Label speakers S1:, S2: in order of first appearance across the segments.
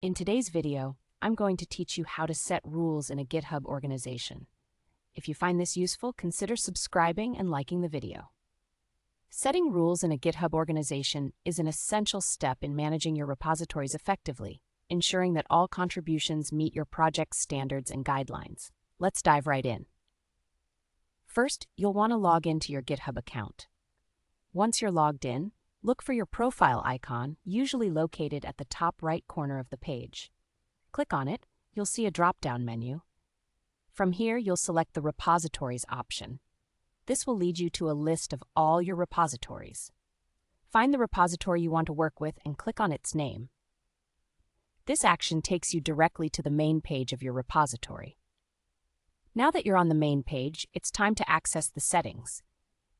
S1: In today's video, I'm going to teach you how to set rules in a GitHub organization. If you find this useful, consider subscribing and liking the video. Setting rules in a GitHub organization is an essential step in managing your repositories effectively, ensuring that all contributions meet your project's standards and guidelines. Let's dive right in. First, you'll want to log into your GitHub account. Once you're logged in, look for your profile icon, usually located at the top right corner of the page. Click on it, you'll see a drop-down menu. From here, you'll select the Repositories option. This will lead you to a list of all your repositories. Find the repository you want to work with and click on its name. This action takes you directly to the main page of your repository. Now that you're on the main page, it's time to access the settings.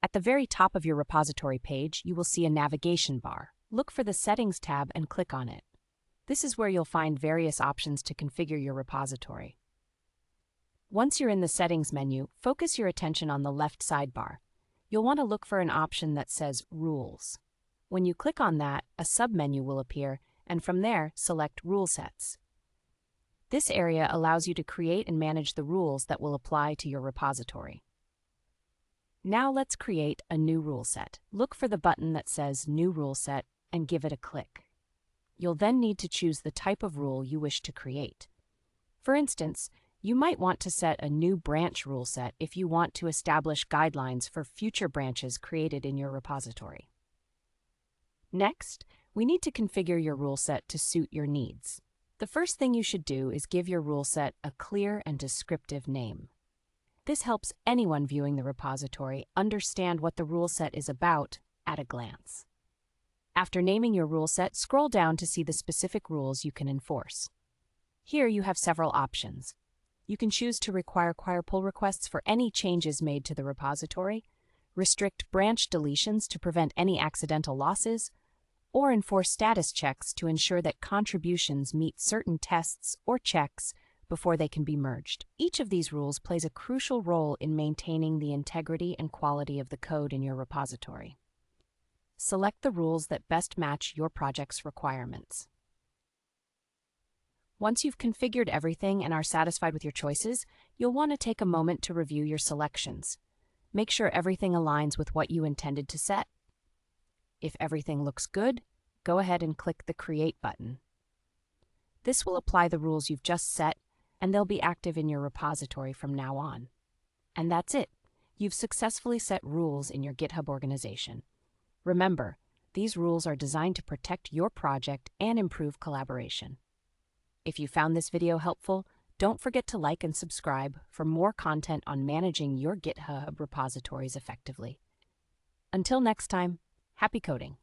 S1: At the very top of your repository page, you will see a navigation bar. Look for the Settings tab and click on it. This is where you'll find various options to configure your repository. Once you're in the Settings menu, focus your attention on the left sidebar. You'll want to look for an option that says Rules. When you click on that, a submenu will appear, and from there, select Rule Sets. This area allows you to create and manage the rules that will apply to your repository. Now let's create a new rule set. Look for the button that says New Rule Set and give it a click. You'll then need to choose the type of rule you wish to create. For instance, you might want to set a new branch rule set if you want to establish guidelines for future branches created in your repository. Next, we need to configure your rule set to suit your needs. The first thing you should do is give your rule set a clear and descriptive name. This helps anyone viewing the repository understand what the rule set is about at a glance. After naming your rule set, scroll down to see the specific rules you can enforce. Here you have several options. You can choose to require pull requests for any changes made to the repository, restrict branch deletions to prevent any accidental losses, or enforce status checks to ensure that contributions meet certain tests or checks before they can be merged. Each of these rules plays a crucial role in maintaining the integrity and quality of the code in your repository. Select the rules that best match your project's requirements. Once you've configured everything and are satisfied with your choices, you'll want to take a moment to review your selections. Make sure everything aligns with what you intended to set. If everything looks good, go ahead and click the Create button. This will apply the rules you've just set, and they'll be active in your repository from now on. And that's it. You've successfully set rules in your GitHub organization. Remember, these rules are designed to protect your project and improve collaboration. If you found this video helpful, don't forget to like and subscribe for more content on managing your GitHub repositories effectively. Until next time, happy coding!